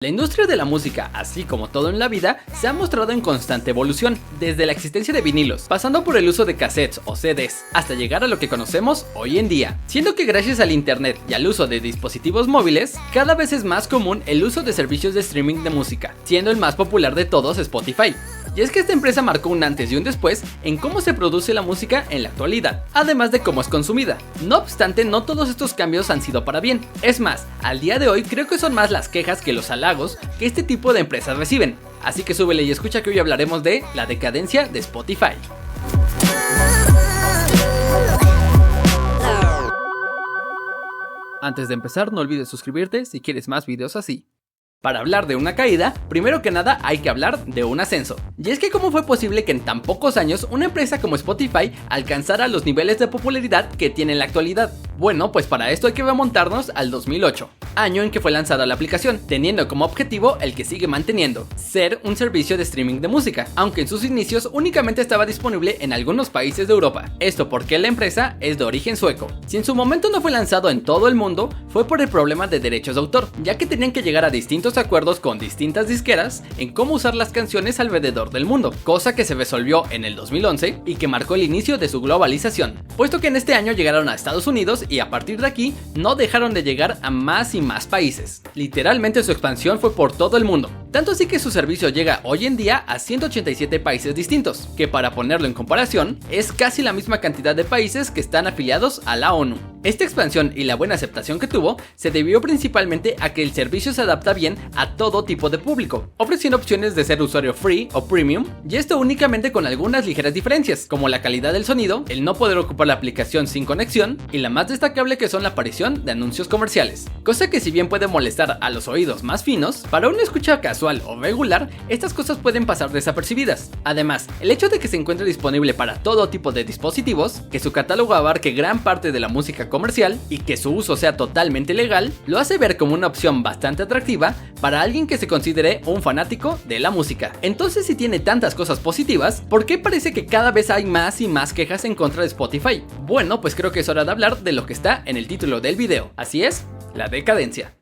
La industria de la música, así como todo en la vida, se ha mostrado en constante evolución, desde la existencia de vinilos, pasando por el uso de cassettes o CDs, hasta llegar a lo que conocemos hoy en día. Siendo que gracias al internet y al uso de dispositivos móviles, cada vez es más común el uso de servicios de streaming de música, siendo el más popular de todos Spotify. Y es que esta empresa marcó un antes y un después en cómo se produce la música en la actualidad, además de cómo es consumida. No obstante, no todos estos cambios han sido para bien. Es más, al día de hoy creo que son más las quejas que los halagos que este tipo de empresas reciben. Así que súbele y escucha que hoy hablaremos de la decadencia de Spotify. Antes de empezar, no olvides suscribirte si quieres más videos así. Para hablar de una caída, primero que nada hay que hablar de un ascenso. Y es que cómo fue posible que en tan pocos años una empresa como Spotify alcanzara los niveles de popularidad que tiene en la actualidad. Bueno, pues para esto hay que remontarnos al 2008, año en que fue lanzada la aplicación, teniendo como objetivo el que sigue manteniendo, ser un servicio de streaming de música, aunque en sus inicios únicamente estaba disponible en algunos países de Europa. Esto porque la empresa es de origen sueco. Si en su momento no fue lanzado en todo el mundo, fue por el problema de derechos de autor, ya que tenían que llegar a distintos acuerdos con distintas disqueras en cómo usar las canciones alrededor del mundo, cosa que se resolvió en el 2011 y que marcó el inicio de su globalización, puesto que en este año llegaron a Estados Unidos y a partir de aquí no dejaron de llegar a más y más países. Literalmente su expansión fue por todo el mundo, tanto así que su servicio llega hoy en día a 187 países distintos, que para ponerlo en comparación es casi la misma cantidad de países que están afiliados a la ONU. Esta expansión y la buena aceptación que tuvo se debió principalmente a que el servicio se adapta bien a todo tipo de público, ofreciendo opciones de ser usuario free o premium, y esto únicamente con algunas ligeras diferencias, como la calidad del sonido, el no poder ocupar la aplicación sin conexión, y la más destacable que son la aparición de anuncios comerciales, cosa que si bien puede molestar a los oídos más finos, para una escucha casual o regular, estas cosas pueden pasar desapercibidas. Además, el hecho de que se encuentre disponible para todo tipo de dispositivos, que su catálogo abarque gran parte de la música comercial y que su uso sea totalmente legal, lo hace ver como una opción bastante atractiva para alguien que se considere un fanático de la música. Entonces, si tiene tantas cosas positivas, ¿por qué parece que cada vez hay más y más quejas en contra de Spotify? Bueno, pues creo que es hora de hablar de lo que está en el título del video, así es, la decadencia.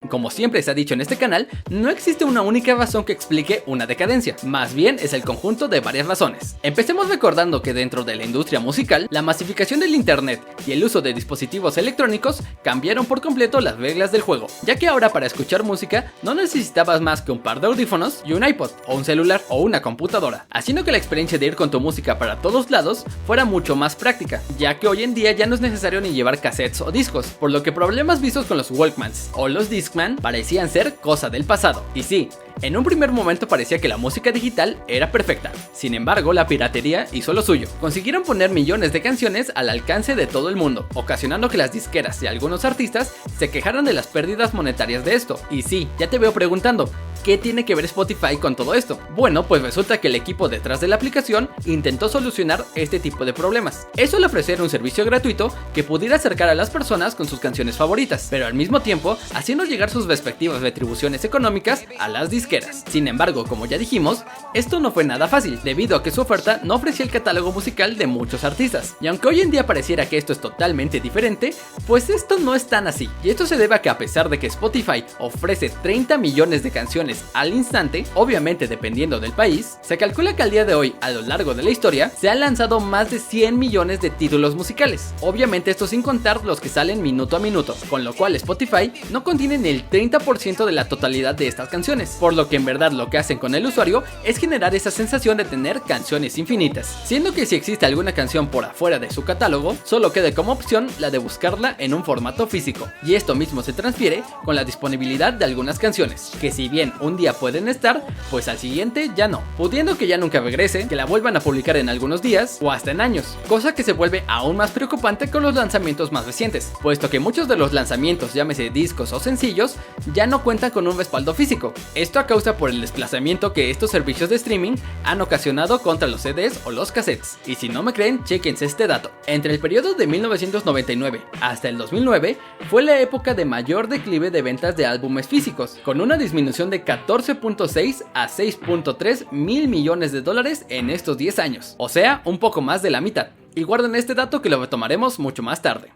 Como siempre se ha dicho en este canal, no existe una única razón que explique una decadencia, más bien es el conjunto de varias razones. Empecemos recordando que dentro de la industria musical, la masificación del internet y el uso de dispositivos electrónicos cambiaron por completo las reglas del juego, ya que ahora para escuchar música no necesitabas más que un par de audífonos y un iPod, o un celular o una computadora, haciendo que la experiencia de ir con tu música para todos lados fuera mucho más práctica, ya que hoy en día ya no es necesario ni llevar cassettes o discos, por lo que problemas vistos con los Walkmans o los Discman parecían ser cosa del pasado. Y sí, en un primer momento parecía que la música digital era perfecta. Sin embargo, la piratería hizo lo suyo. Consiguieron poner millones de canciones al alcance de todo el mundo, ocasionando que las disqueras y algunos artistas se quejaran de las pérdidas monetarias de esto. Y sí, ya te veo preguntando, ¿qué tiene que ver Spotify con todo esto? Bueno, pues resulta que el equipo detrás de la aplicación intentó solucionar este tipo de problemas. Eso al ofrecer un servicio gratuito que pudiera acercar a las personas con sus canciones favoritas, pero al mismo tiempo haciendo llegar sus respectivas retribuciones económicas a las disqueras. Sin embargo, como ya dijimos, esto no fue nada fácil, debido a que su oferta no ofrecía el catálogo musical de muchos artistas. Y aunque hoy en día pareciera que esto es totalmente diferente, pues esto no es tan así. Y esto se debe a que a pesar de que Spotify ofrece 30 millones de canciones al instante, obviamente dependiendo del país, se calcula que al día de hoy, a lo largo de la historia, se han lanzado más de 100 millones de títulos musicales. Obviamente esto sin contar los que salen minuto a minuto, con lo cual Spotify no contiene ni el 30% de la totalidad de estas canciones, por lo que en verdad lo que hacen con el usuario es generar esa sensación de tener canciones infinitas, siendo que si existe alguna canción por afuera de su catálogo, solo queda como opción la de buscarla en un formato físico, y esto mismo se transfiere con la disponibilidad de algunas canciones, que si bien un día pueden estar, pues al siguiente ya no, pudiendo que ya nunca regrese, que la vuelvan a publicar en algunos días o hasta en años, cosa que se vuelve aún más preocupante con los lanzamientos más recientes, puesto que muchos de los lanzamientos, llámese discos o sencillos, ya no cuentan con un respaldo físico. Esto a causa por el desplazamiento que estos servicios de streaming han ocasionado contra los CDs o los cassettes. Y si no me creen, chéquense este dato. Entre el periodo de 1999 hasta el 2009 fue la época de mayor declive de ventas de álbumes físicos, con una disminución de 14.6 a 6.3 mil millones de dólares en estos 10 años, o sea, un poco más de la mitad. Y guarden este dato que lo retomaremos mucho más tarde.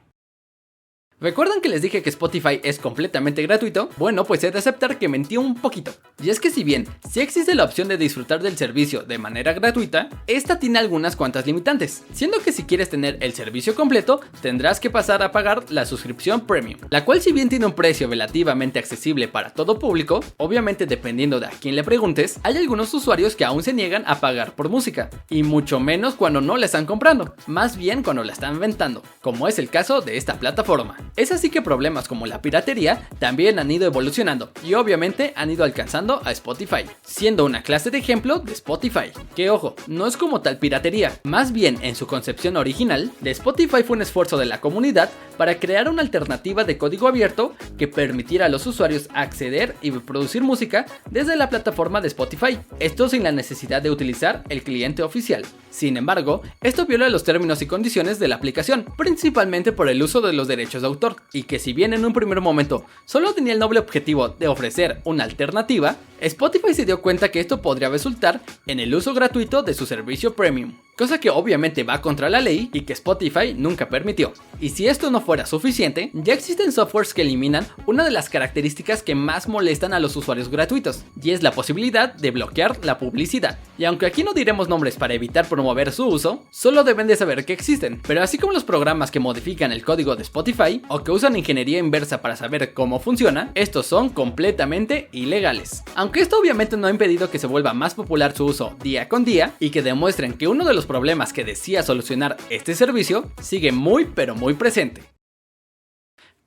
¿Recuerdan que les dije que Spotify es completamente gratuito? Bueno, pues he de aceptar que mentí un poquito. Y es que si bien sí existe la opción de disfrutar del servicio de manera gratuita, esta tiene algunas cuantas limitantes, siendo que si quieres tener el servicio completo, tendrás que pasar a pagar la suscripción Premium, la cual si bien tiene un precio relativamente accesible para todo público, obviamente dependiendo de a quién le preguntes, hay algunos usuarios que aún se niegan a pagar por música, y mucho menos cuando no la están comprando, más bien cuando la están rentando, como es el caso de esta plataforma. Es así que problemas como la piratería también han ido evolucionando y obviamente han ido alcanzando a Spotify, siendo una clase de ejemplo de Spotify, que ojo, no es como tal piratería, más bien en su concepción original, de Spotify fue un esfuerzo de la comunidad para crear una alternativa de código abierto que permitiera a los usuarios acceder y reproducir música desde la plataforma de Spotify, esto sin la necesidad de utilizar el cliente oficial. Sin embargo, esto viola los términos y condiciones de la aplicación, principalmente por el uso de los derechos de autor, y que si bien en un primer momento solo tenía el noble objetivo de ofrecer una alternativa, Spotify se dio cuenta que esto podría resultar en el uso gratuito de su servicio Premium, cosa que obviamente va contra la ley y que Spotify nunca permitió. Y si esto no fuera suficiente, ya existen softwares que eliminan una de las características que más molestan a los usuarios gratuitos, y es la posibilidad de bloquear la publicidad. Y aunque aquí no diremos nombres para evitar promover su uso, solo deben de saber que existen, pero así como los programas que modifican el código de Spotify o que usan ingeniería inversa para saber cómo funciona, estos son completamente ilegales. Aunque esto obviamente no ha impedido que se vuelva más popular su uso día con día y que demuestren que uno de los problemas que decía solucionar este servicio sigue muy pero muy presente.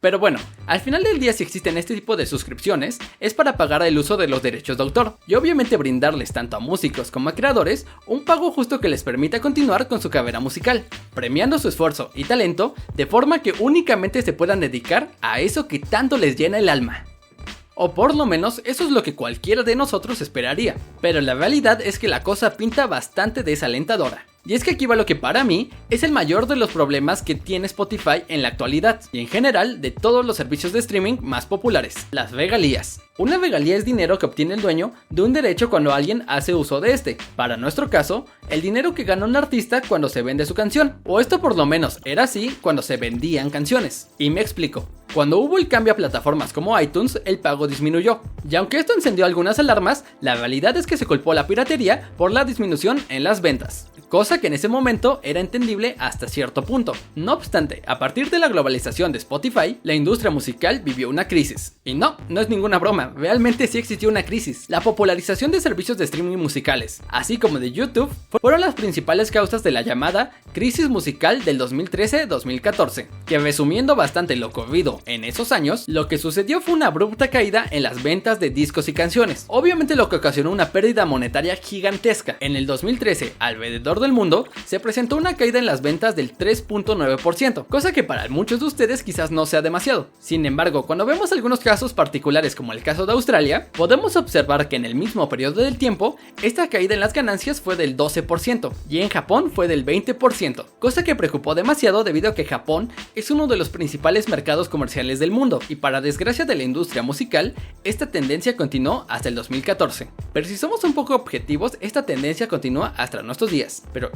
Pero bueno, al final del día si existen este tipo de suscripciones es para pagar el uso de los derechos de autor y obviamente brindarles tanto a músicos como a creadores un pago justo que les permita continuar con su carrera musical, premiando su esfuerzo y talento de forma que únicamente se puedan dedicar a eso que tanto les llena el alma. O por lo menos eso es lo que cualquiera de nosotros esperaría, pero la realidad es que la cosa pinta bastante desalentadora. Y es que aquí va lo que para mí es el mayor de los problemas que tiene Spotify en la actualidad y en general de todos los servicios de streaming más populares, las regalías. Una regalía es dinero que obtiene el dueño de un derecho cuando alguien hace uso de este. Para nuestro caso, el dinero que gana un artista cuando se vende su canción, o esto por lo menos era así cuando se vendían canciones. Y me explico. Cuando hubo el cambio a plataformas como iTunes, el pago disminuyó. Y aunque esto encendió algunas alarmas, la realidad es que se culpó a la piratería por la disminución en las ventas, cosa que en ese momento era entendible hasta cierto punto. No obstante, a partir de la globalización de Spotify, la industria musical vivió una crisis. Y no es ninguna broma, realmente sí existió una crisis. La popularización de servicios de streaming musicales, así como de YouTube, fueron las principales causas de la llamada crisis musical del 2013-2014, que resumiendo bastante lo ocurrido en esos años, lo que sucedió fue una abrupta caída en las ventas de discos y canciones, obviamente lo que ocasionó una pérdida monetaria gigantesca. En el 2013, alrededor del mundo, se presentó una caída en las ventas del 3.9%, cosa que para muchos de ustedes quizás no sea demasiado. Sin embargo, cuando vemos algunos casos particulares como el caso de Australia, podemos observar que en el mismo periodo del tiempo, esta caída en las ganancias fue del 12% y en Japón fue del 20%, cosa que preocupó demasiado debido a que Japón es uno de los principales mercados comerciales del mundo y para desgracia de la industria musical, esta tendencia continuó hasta el 2014. Pero si somos un poco objetivos, esta tendencia continúa hasta nuestros días, pero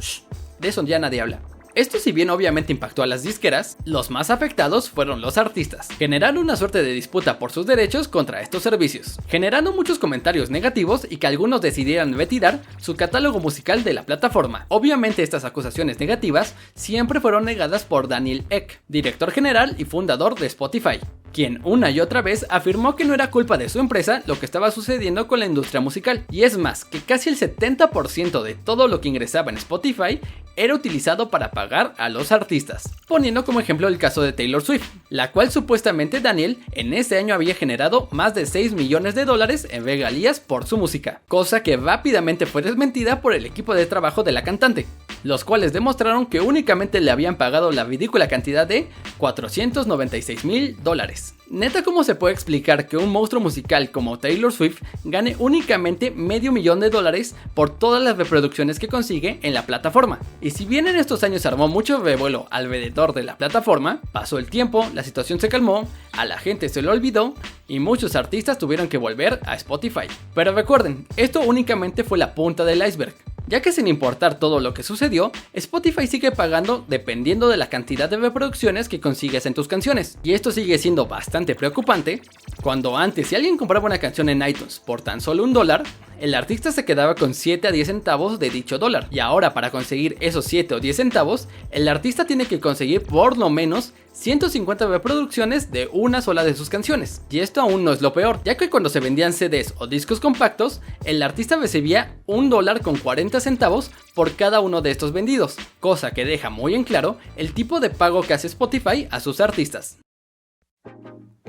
de eso ya nadie habla. Esto si bien obviamente impactó a las disqueras, los más afectados fueron los artistas, generando una suerte de disputa por sus derechos contra estos servicios, generando muchos comentarios negativos y que algunos decidieran retirar su catálogo musical de la plataforma. Obviamente estas acusaciones negativas siempre fueron negadas por Daniel Ek, director general y fundador de Spotify, quien una y otra vez afirmó que no era culpa de su empresa lo que estaba sucediendo con la industria musical, y es más, que casi el 70% de todo lo que ingresaba en Spotify era utilizado para pagar a los artistas, poniendo como ejemplo el caso de Taylor Swift, la cual supuestamente Daniel en ese año había generado más de $6 millones en regalías por su música, cosa que rápidamente fue desmentida por el equipo de trabajo de la cantante, los cuales demostraron que únicamente le habían pagado la ridícula cantidad de $496,000. Neta, ¿cómo se puede explicar que un monstruo musical como Taylor Swift gane únicamente $500,000 por todas las reproducciones que consigue en la plataforma? Y si bien en estos años se armó mucho revuelo alrededor de la plataforma, pasó el tiempo, la situación se calmó, a la gente se lo olvidó y muchos artistas tuvieron que volver a Spotify. Pero recuerden, esto únicamente fue la punta del iceberg. ya que sin importar todo lo que sucedió, Spotify sigue pagando dependiendo de la cantidad de reproducciones que consigues en tus canciones. Y esto sigue siendo bastante preocupante, cuando antes si alguien compraba una canción en iTunes por tan solo $1, el artista se quedaba con 7 a 10 centavos de dicho dólar. Y ahora para conseguir esos 7 o 10 centavos, el artista tiene que conseguir por lo menos 150 reproducciones de una sola de sus canciones. Y esto aún no es lo peor, ya que cuando se vendían CDs o discos compactos, el artista recibía $1.40 por cada uno de estos vendidos, cosa que deja muy en claro el tipo de pago que hace Spotify a sus artistas.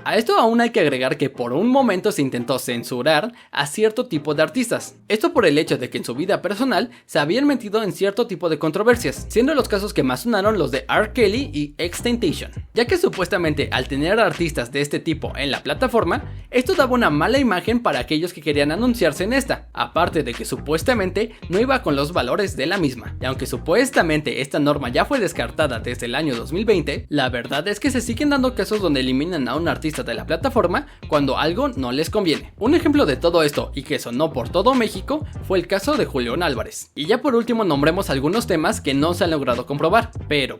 A esto aún hay que agregar que por un momento se intentó censurar a cierto tipo de artistas. Esto por el hecho de que en su vida personal se habían metido en cierto tipo de controversias, siendo los casos que más sonaron los de R. Kelly y XXXTentacion, ya que supuestamente al tener artistas de este tipo en la plataforma, esto daba una mala imagen para aquellos que querían anunciarse en esta, aparte de que supuestamente no iba con los valores de la misma. Y aunque supuestamente esta norma ya fue descartada desde el año 2020, la verdad es que se siguen dando casos donde eliminan a un artista de la plataforma cuando algo no les conviene. Un ejemplo de todo esto y que sonó por todo México fue el caso de Julián Álvarez. Y ya por último nombremos algunos temas que no se han logrado comprobar, pero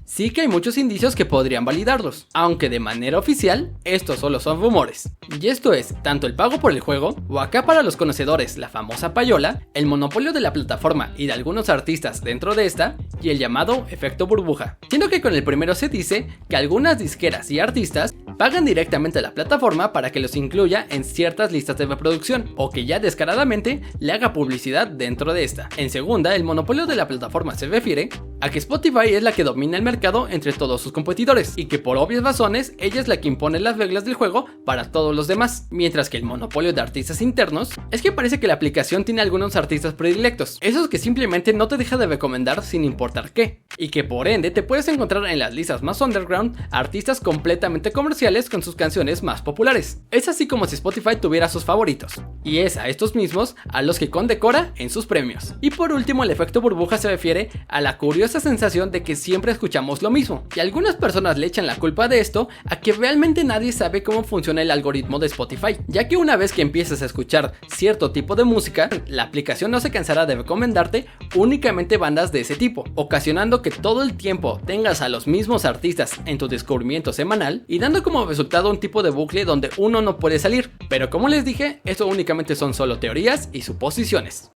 sí que hay muchos indicios que podrían validarlos, aunque de manera oficial estos solo son rumores. Y esto es tanto el pago por el juego, o acá para los conocedores la famosa payola, el monopolio de la plataforma y de algunos artistas dentro de esta, y el llamado efecto burbuja. Siendo que con el primero se dice que algunas disqueras y artistas pagan directamente a la plataforma para que los incluya en ciertas listas de reproducción, o que ya descaradamente le haga publicidad dentro de esta. En segunda, el monopolio de la plataforma se refiere a que Spotify es la que domina el mercado entre todos sus competidores, y que por obvias razones ella es la que impone las reglas del juego para todos los demás, mientras que el monopolio de artistas internos es que parece que la aplicación tiene algunos artistas predilectos, esos que simplemente no te deja de recomendar sin importar qué, y que por ende te puedes encontrar en las listas más underground artistas completamente comerciales con sus canciones más populares. Es así como si Spotify tuviera sus favoritos, y es a estos mismos a los que condecora en sus premios. Y por último, el efecto burbuja se refiere a la curiosa sensación de que siempre escuchamos lo mismo, y algunas personas le echan la culpa de esto a que realmente nadie sabe cómo funciona el algoritmo de Spotify, ya que una vez que empiezas a escuchar cierto tipo de música, la aplicación no se cansará de recomendarte únicamente bandas de ese tipo, ocasionando que todo el tiempo tengas a los mismos artistas en tu descubrimiento semanal y dando como resultado un tipo de bucle donde uno no puede salir. Pero como les dije, esto únicamente son solo teorías y suposiciones.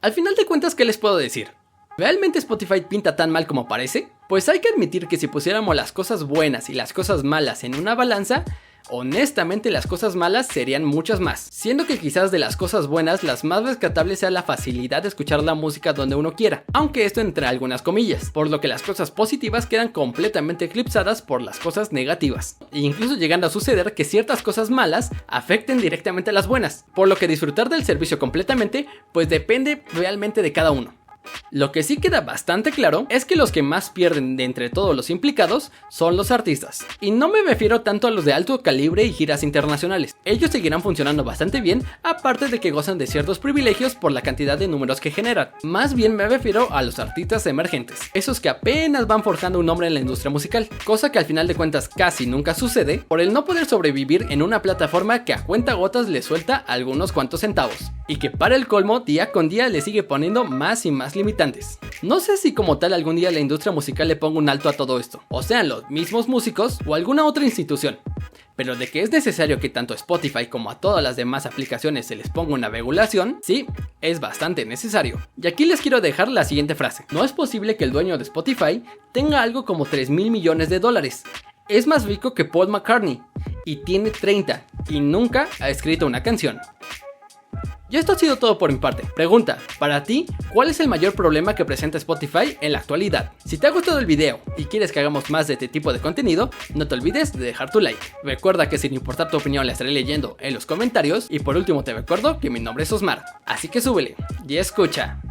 Al final de cuentas, ¿qué les puedo decir? ¿Realmente Spotify pinta tan mal como parece? Pues hay que admitir que si pusiéramos las cosas buenas y las cosas malas en una balanza, honestamente las cosas malas serían muchas más, siendo que quizás de las cosas buenas las más rescatables sea la facilidad de escuchar la música donde uno quiera, aunque esto entre algunas comillas, por lo que las cosas positivas quedan completamente eclipsadas por las cosas negativas, e incluso llegando a suceder que ciertas cosas malas afecten directamente a las buenas, por lo que disfrutar del servicio completamente pues depende realmente de cada uno. Lo que sí queda bastante claro es que los que más pierden de entre todos los implicados son los artistas, y no me refiero tanto a los de alto calibre y giras internacionales. Ellos seguirán funcionando bastante bien, aparte de que gozan de ciertos privilegios por la cantidad de números que generan. Más bien me refiero a los artistas emergentes, esos que apenas van forjando un nombre en la industria musical, cosa que al final de cuentas casi nunca sucede por el no poder sobrevivir en una plataforma que a cuentagotas le suelta algunos cuantos centavos, y que para el colmo día con día le sigue poniendo más y más limitantes. No sé si como tal algún día la industria musical le ponga un alto a todo esto, o sean los mismos músicos o alguna otra institución, pero de que es necesario que tanto a Spotify como a todas las demás aplicaciones se les ponga una regulación, sí, es bastante necesario. Y aquí les quiero dejar la siguiente frase: no es posible que el dueño de Spotify tenga algo como $3,000 millones. Es más rico que Paul McCartney, y tiene 30, y nunca ha escrito una canción. Y esto ha sido todo por mi parte. Pregunta, para ti, ¿cuál es el mayor problema que presenta Spotify en la actualidad? Si te ha gustado el video y quieres que hagamos más de este tipo de contenido, no te olvides de dejar tu like. Recuerda que sin importar tu opinión la estaré leyendo en los comentarios, y por último te recuerdo que mi nombre es Osmar, así que súbele y escucha.